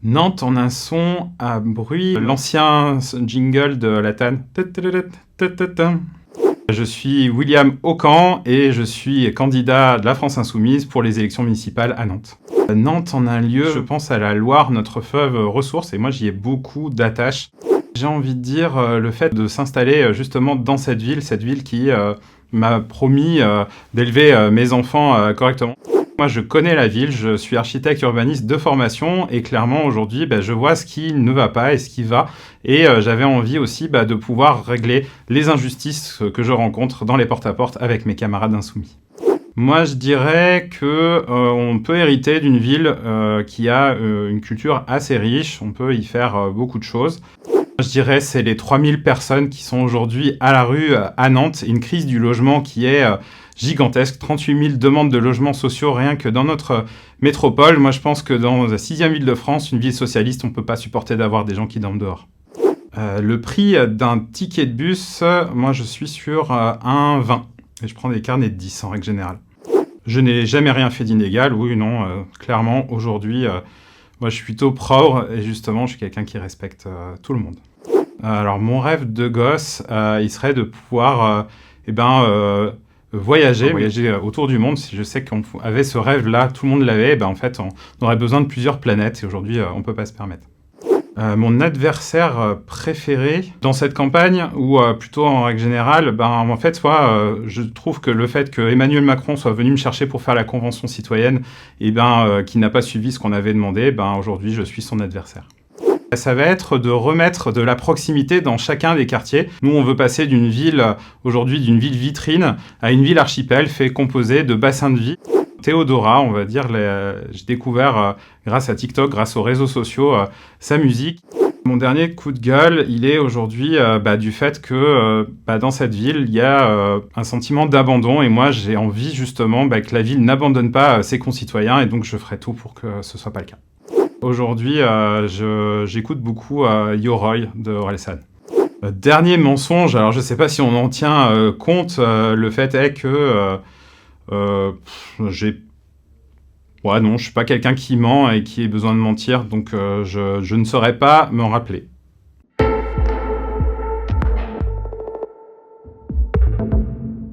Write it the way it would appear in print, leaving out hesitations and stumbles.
Nantes en un son à bruit, l'ancien jingle de la TAN. Je suis William Aucan et je suis candidat de la France Insoumise pour les élections municipales à Nantes. Nantes en un lieu, je pense à la Loire, notre fleuve ressource, et moi j'y ai beaucoup d'attaches. J'ai envie de dire le fait de s'installer justement dans cette ville qui m'a promis d'élever mes enfants correctement. Moi, je connais la ville, je suis architecte urbaniste de formation et clairement, aujourd'hui, je vois ce qui ne va pas et ce qui va. Et j'avais envie aussi de pouvoir régler les injustices que je rencontre dans les porte-à-porte avec mes camarades insoumis. Moi, je dirais que on peut hériter d'une ville qui a une culture assez riche, on peut y faire beaucoup de choses. Je dirais c'est les 3000 personnes qui sont aujourd'hui à la rue à Nantes, une crise du logement qui est gigantesque, 38 000 demandes de logements sociaux rien que dans notre métropole. Moi je pense que dans la 6e ville de France, une ville socialiste, on ne peut pas supporter d'avoir des gens qui dorment dehors. Le prix d'un ticket de bus, moi je suis sur 1,20 et je prends des carnets de 10 en règle générale. Je n'ai jamais rien fait d'illégal, oui, non, clairement aujourd'hui... moi, je suis plutôt pro et justement, je suis quelqu'un qui respecte tout le monde. Alors, mon rêve de gosse, il serait de pouvoir voyager autour du monde. Si je sais qu'on avait ce rêve-là, tout le monde l'avait, en fait, on aurait besoin de plusieurs planètes et aujourd'hui, on ne peut pas se permettre. Mon adversaire préféré dans cette campagne, ou plutôt en règle générale, en fait, je trouve que le fait que Emmanuel Macron soit venu me chercher pour faire la convention citoyenne, qui n'a pas suivi ce qu'on avait demandé, aujourd'hui, je suis son adversaire. Ça va être de remettre de la proximité dans chacun des quartiers. Nous, on veut passer d'une ville, aujourd'hui, d'une ville vitrine à une ville archipel composée de bassins de vie. Théodora, on va dire, j'ai découvert grâce à TikTok, grâce aux réseaux sociaux, sa musique. Mon dernier coup de gueule, il est aujourd'hui du fait que dans cette ville, il y a un sentiment d'abandon et moi j'ai envie justement que la ville n'abandonne pas ses concitoyens et donc je ferai tout pour que ce soit pas le cas. Aujourd'hui, j'écoute beaucoup Yoroi de Orelsan. Dernier mensonge, alors je sais pas si on en tient compte, le fait est que je suis pas quelqu'un qui ment et qui ait besoin de mentir, donc je ne saurais pas m'en rappeler.